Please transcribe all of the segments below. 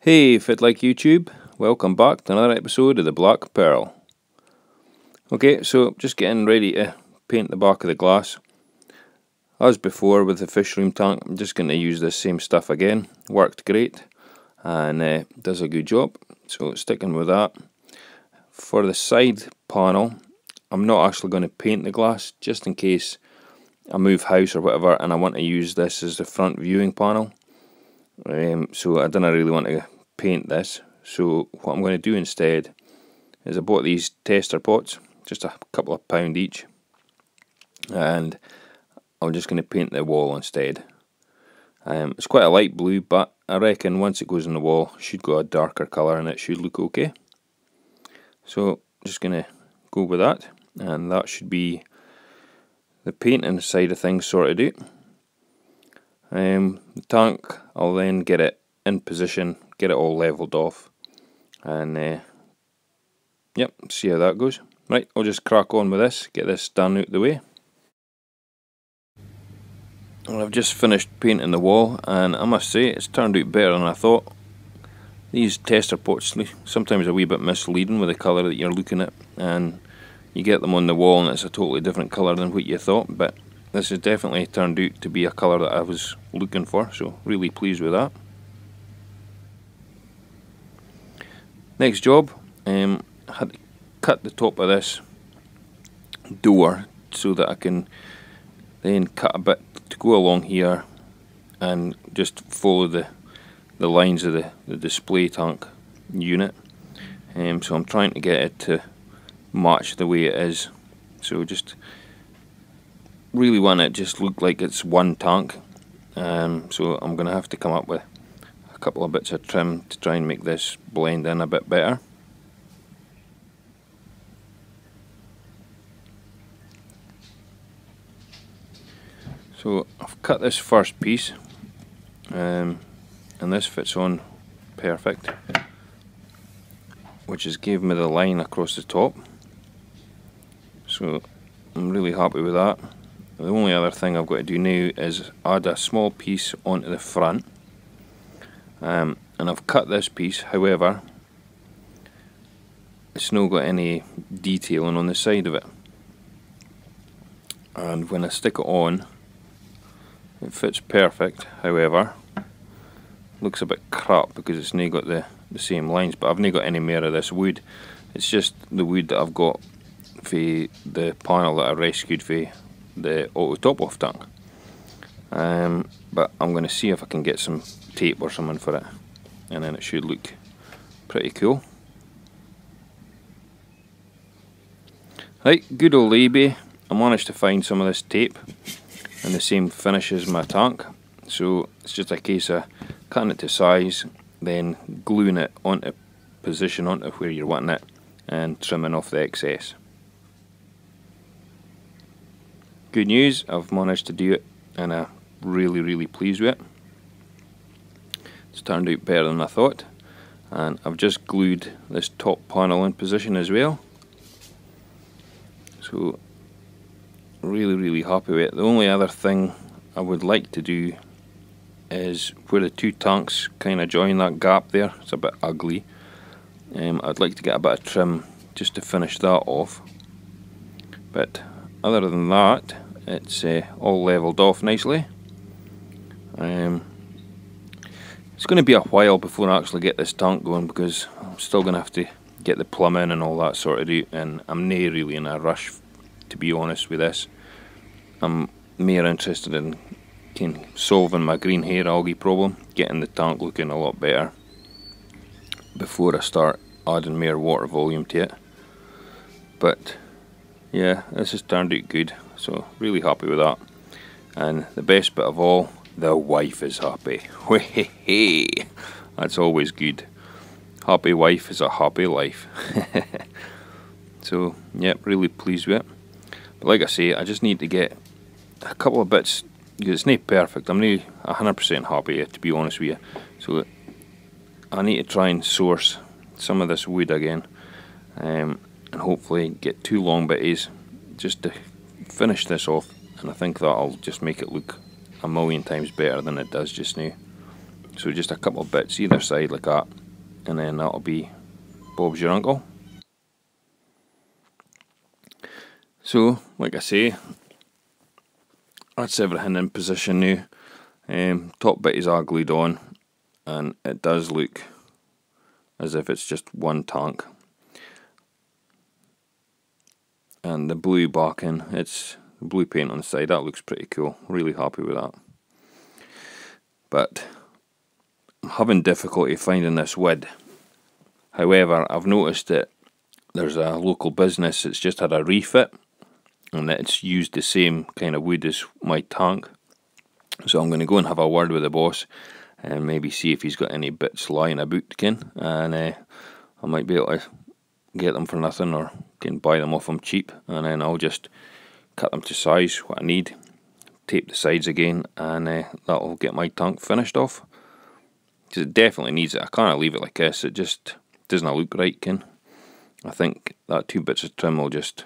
Hey, Fit Like YouTube, welcome back to another episode of the Black Pearl. Okay, so just getting ready to paint the back of the glass. As before with the fish room tank, I'm just going to use this same stuff again. Worked great and does a good job, so sticking with that. For the side panel, I'm not actually going to paint the glass, just in case I move house or whatever and I want to use this as the front viewing panel. So I don't really want to paint this, so what I'm going to do instead is I bought these tester pots, just a couple of pound each, and I'm just going to paint the wall instead. It's quite a light blue, but I reckon once it goes on the wall it should go a darker colour and it should look okay. So just going to go with that, and that should be the painting side of things sorted out. The tank, I'll then get it in position, get it all levelled off, and yep, see how that goes. Right, I'll just crack on with this, get this done out the way. Well, I've just finished painting the wall, and I must say it's turned out better than I thought. These tester pots sometimes a wee bit misleading with the colour that you're looking at, and you get them on the wall and it's a totally different colour than what you thought, but this has definitely turned out to be a colour that I was looking for, so really pleased with that. Next job, I had to cut the top of this door so that I can then cut a bit to go along here and just follow the lines of the display tank unit. So I'm trying to get it to match the way it is, so just really want it just look like it's one tank. So I'm going to have to come up with a couple of bits of trim to try and make this blend in a bit better. So I've cut this first piece, and this fits on perfect, which has gave me the line across the top, so I'm really happy with that. The only other thing I've got to do now is add a small piece onto the front, and I've cut this piece, however it's not got any detailing on the side of it, and when I stick it on it fits perfect. However, looks a bit crap because it's not got the same lines, but I've not got any more of this wood. It's just the wood that I've got for the panel that I rescued for the auto top off tank. But I'm going to see if I can get some tape or something for it, and then it should look pretty cool. Right, good old eBay. I managed to find some of this tape in the same finish as my tank, so it's just a case of cutting it to size, then gluing it onto position, onto where you're wanting it, and trimming off the excess. Good news, I've managed to do it and I'm really pleased with it. It's turned out better than I thought, and I've just glued this top panel in position as well, so really happy with it. The only other thing I would like to do is where the two tanks kind of join, that gap there, it's a bit ugly. I'd like to get a bit of trim just to finish that off, but other than that it's all levelled off nicely. It's going to be a while before I actually get this tank going, because I'm still going to have to get the plumbing and all that sorted out, and I'm not really in a rush, to be honest with this. I'm more interested in solving my green hair algae problem, getting the tank looking a lot better before I start adding more water volume to it. But yeah, this has turned out good, so really happy with that. And the best bit of all, the wife is happy. Hey, that's always good. Happy wife is a happy life. So yep, really pleased with it. But like I say, I just need to get a couple of bits, because it's not perfect. I'm not 100% happy yet, to be honest with you. So I need to try and source some of this wood again, and hopefully get 2 long bitties just to finish this off, and I think that'll just make it look a million times better than it does just now. So just a couple of bits either side like that, and then that'll be Bob's your uncle. So, like I say, that's everything in position now. Top bit is all glued on, and it does look as if it's just one tank. And the blue backing, it's the blue paint on the side, that looks pretty cool. Really happy with that. But I'm having difficulty finding this wood. However, I've noticed that there's a local business that's just had a refit, and that it's used the same kind of wood as my tank. So I'm going to go and have a word with the boss and maybe see if he's got any bits lying about, and I might be able to get them for nothing, or can buy them off him cheap, and then I'll just cut them to size what I need, tape the sides again, and that'll get my tank finished off. Because it definitely needs it. I can't leave it like this, it just doesn't look right, I think that 2 bits of trim will just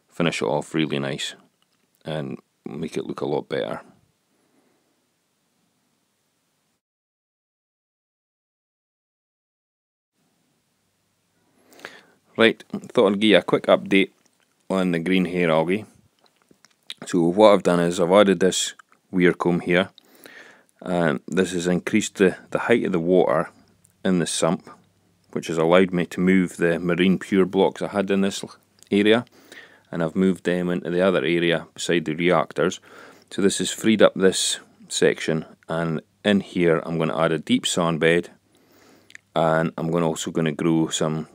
finish it off really nice and make it look a lot better. Right, thought I'd give you a quick update on the green hair algae. So what I've done is I've added this weir comb here, and this has increased the height of the water in the sump, which has allowed me to move the marine pure blocks I had in this area, and I've moved them into the other area beside the reactors. So this has freed up this section, and in here I'm going to add a deep sand bed, and I'm also going to grow some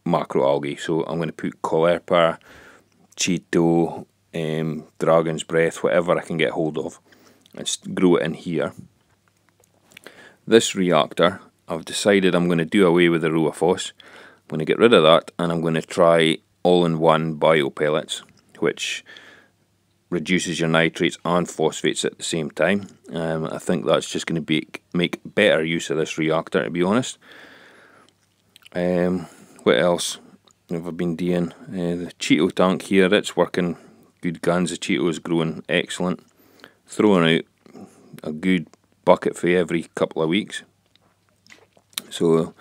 macroalgae. So I'm going to put Caulerpa, Cheeto, Dragon's Breath, whatever I can get hold of, and grow it in here. This reactor, I've decided I'm going to do away with the Roaphos. I'm going to get rid of that, and I'm going to try all-in-one bio pellets, which reduces your nitrates and phosphates at the same time. I think that's just going to make better use of this reactor, to be honest. What else have I been doing? The Cheeto tank here, it's working good guns. The Cheeto is growing excellent. Throwing out a good bucket for every couple of weeks. So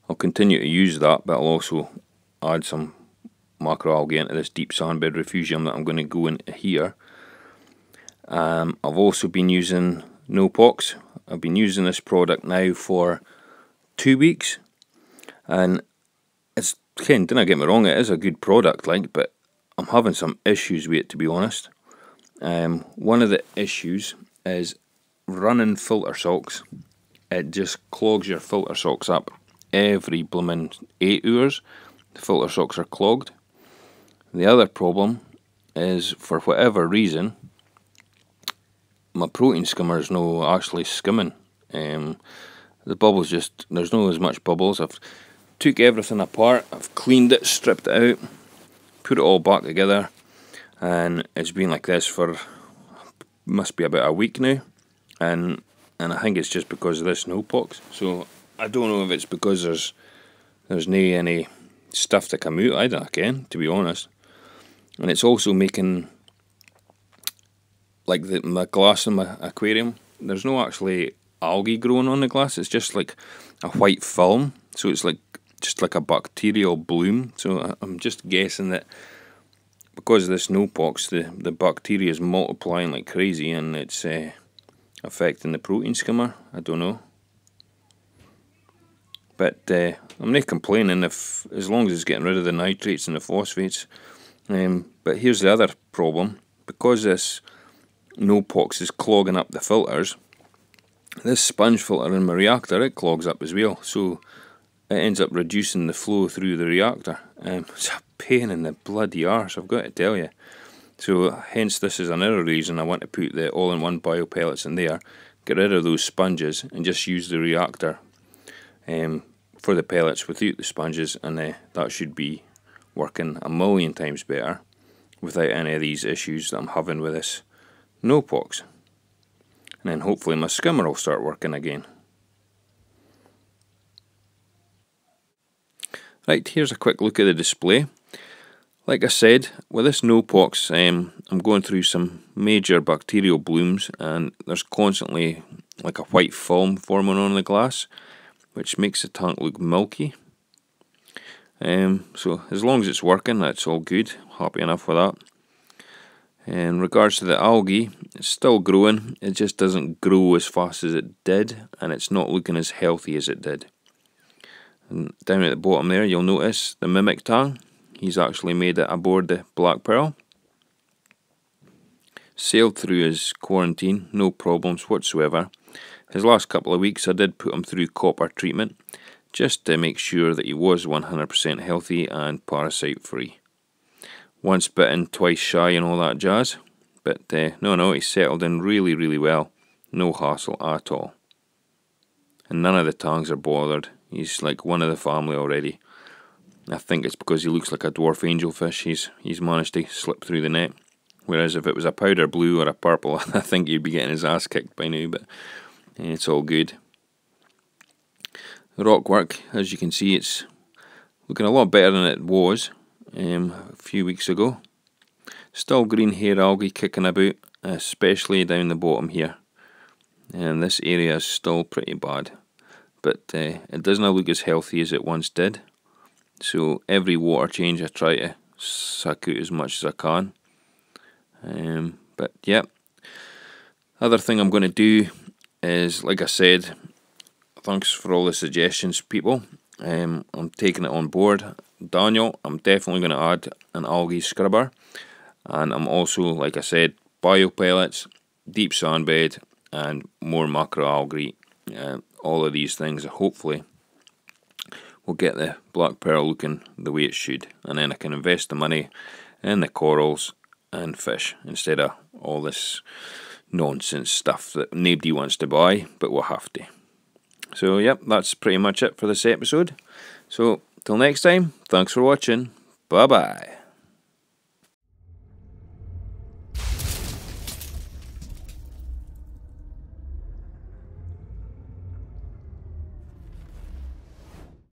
I'll continue to use that, but I'll also add some macroalgae into this deep sandbed refugium that I'm going to go into here. I've also been using No-Pox. I've been using this product now for 2 weeks, and it's, don't get me wrong, it is a good product, but I'm having some issues with it, to be honest. One of the issues is running filter socks. It just clogs your filter socks up every blooming 8 hours. The filter socks are clogged. The other problem is, for whatever reason, my protein skimmer is no actually skimming. The bubbles just, there's no as much bubbles. I've took everything apart, I've cleaned it, stripped it out, put it all back together, and it's been like this for, must be about a week now, and I think it's just because of this No-Pox. So I don't know if it's because there's no any stuff to come out, I don't know, to be honest. And it's also making, like my glass in my aquarium, there's no actually algae growing on the glass, it's just like a white film, so it's like just like a bacterial bloom. So I'm just guessing that because of this No-Pox, the bacteria is multiplying like crazy, and it's affecting the protein skimmer. I don't know, but I'm not complaining if, as long as it's getting rid of the nitrates and the phosphates. But here's the other problem: because this No-Pox is clogging up the filters, this sponge filter in my reactor, it clogs up as well, so it ends up reducing the flow through the reactor. It's a pain in the bloody arse, I've got to tell you. So hence this is another reason I want to put the all-in-one bio pellets in there, get rid of those sponges, and just use the reactor for the pellets without the sponges, and that should be working a million times better without any of these issues that I'm having with this No-Pox. And then hopefully my skimmer will start working again. Right, here's a quick look at the display. Like I said, with this No-Pox, I'm going through some major bacterial blooms, and there's constantly like a white film forming on the glass, which makes the tank look milky. So as long as it's working, that's all good. Happy enough with that. In regards to the algae, it's still growing. It just doesn't grow as fast as it did, and it's not looking as healthy as it did. And down at the bottom there, you'll notice the mimic tang. He's actually made it aboard the Black Pearl. Sailed through his quarantine, no problems whatsoever. His last couple of weeks I did put him through copper treatment, just to make sure that he was 100% healthy and parasite free. Once bitten, twice shy and all that jazz. But no, he settled in really well. No hassle at all. And none of the tangs are bothered. He's like one of the family already. I think it's because he looks like a dwarf angelfish. He's managed to slip through the net. Whereas if it was a powder blue or a purple, I think he'd be getting his ass kicked by now. But it's all good. The rock work, as you can see, it's looking a lot better than it was a few weeks ago. Still green hair algae kicking about, especially down the bottom here. And this area is still pretty bad. But it doesn't look as healthy as it once did. So every water change I try to suck out as much as I can. But yeah, other thing I'm going to do is, like I said, thanks for all the suggestions, people. I'm taking it on board. Daniel, I'm definitely going to add an algae scrubber, and I'm also, like I said, bio pellets, deep sand bed, and more macroalgae. All of these things hopefully will get the Black Pearl looking the way it should, and then I can invest the money in the corals and fish instead of all this nonsense stuff that nobody wants to buy, but we'll have to. So yep, that's pretty much it for this episode. So till next time, thanks for watching. Bye bye.